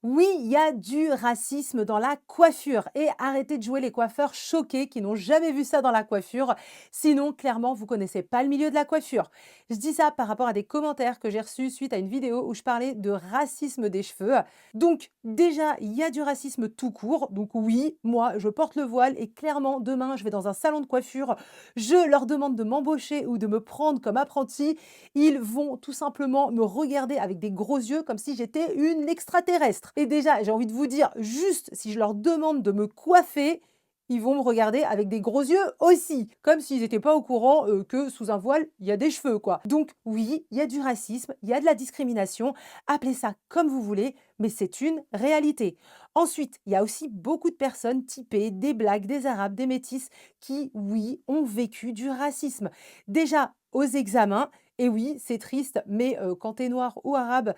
Oui, il y a du racisme dans la coiffure et arrêtez de jouer les coiffeurs choqués qui n'ont jamais vu ça dans la coiffure. Sinon, clairement, vous connaissez pas le milieu de la coiffure. Je dis ça par rapport à des commentaires que j'ai reçus suite à une vidéo où je parlais de racisme des cheveux. Donc, déjà, il y a du racisme tout court. Donc oui, moi, je porte le voile et clairement, demain, je vais dans un salon de coiffure, je leur demande de m'embaucher ou de me prendre comme apprenti. Ils vont tout simplement me regarder avec des gros yeux comme si j'étais une extraterrestre. Et déjà, j'ai envie de vous dire, juste si je leur demande de me coiffer, ils vont me regarder avec des gros yeux aussi, comme s'ils n'étaient pas au courant que sous un voile, il y a des cheveux, quoi. Donc oui, il y a du racisme, il y a de la discrimination, appelez ça comme vous voulez, mais c'est une réalité. Ensuite, il y a aussi beaucoup de personnes typées, des blacks, des arabes, des métis, qui, oui, ont vécu du racisme. Déjà, aux examens, et oui, c'est triste, mais quand tu es noir ou arabe,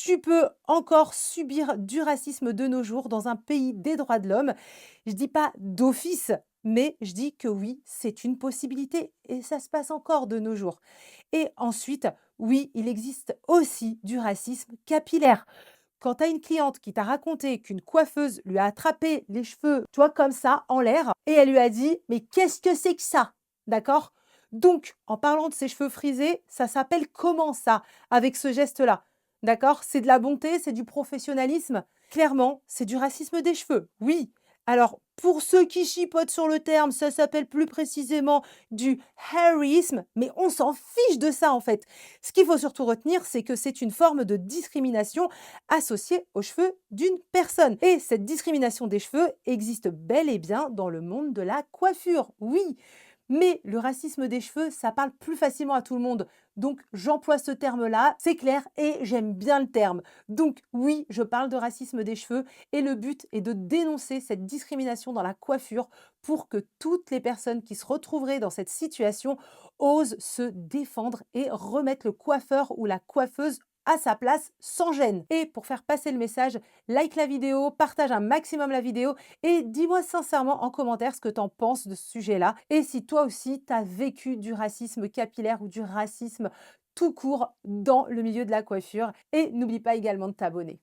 tu peux encore subir du racisme de nos jours dans un pays des droits de l'homme. Je dis pas d'office, mais je dis que oui, c'est une possibilité et ça se passe encore de nos jours. Et ensuite, oui, il existe aussi du racisme capillaire. Quand tu as une cliente qui t'a raconté qu'une coiffeuse lui a attrapé les cheveux, tu vois, comme ça, en l'air, et elle lui a dit: «Mais qu'est-ce que c'est que ça?» D'accord? Donc, en parlant de ses cheveux frisés, ça s'appelle comment ça, avec ce geste-là? D'accord? C'est de la bonté, c'est du professionnalisme? Clairement, c'est du racisme des cheveux, oui. Alors, pour ceux qui chipotent sur le terme, ça s'appelle plus précisément du hairisme, mais on s'en fiche de ça en fait. Ce qu'il faut surtout retenir, c'est que c'est une forme de discrimination associée aux cheveux d'une personne. Et cette discrimination des cheveux existe bel et bien dans le monde de la coiffure, oui. Mais le racisme des cheveux, ça parle plus facilement à tout le monde. Donc j'emploie ce terme-là, c'est clair et j'aime bien le terme. Donc oui, je parle de racisme des cheveux et le but est de dénoncer cette discrimination dans la coiffure pour que toutes les personnes qui se retrouveraient dans cette situation osent se défendre et remettre le coiffeur ou la coiffeuse à sa place sans gêne. Et pour faire passer le message, like la vidéo, partage un maximum la vidéo et dis-moi sincèrement en commentaire ce que tu en penses de ce sujet-là. Et si toi aussi, tu as vécu du racisme capillaire ou du racisme tout court dans le milieu de la coiffure. Et n'oublie pas également de t'abonner.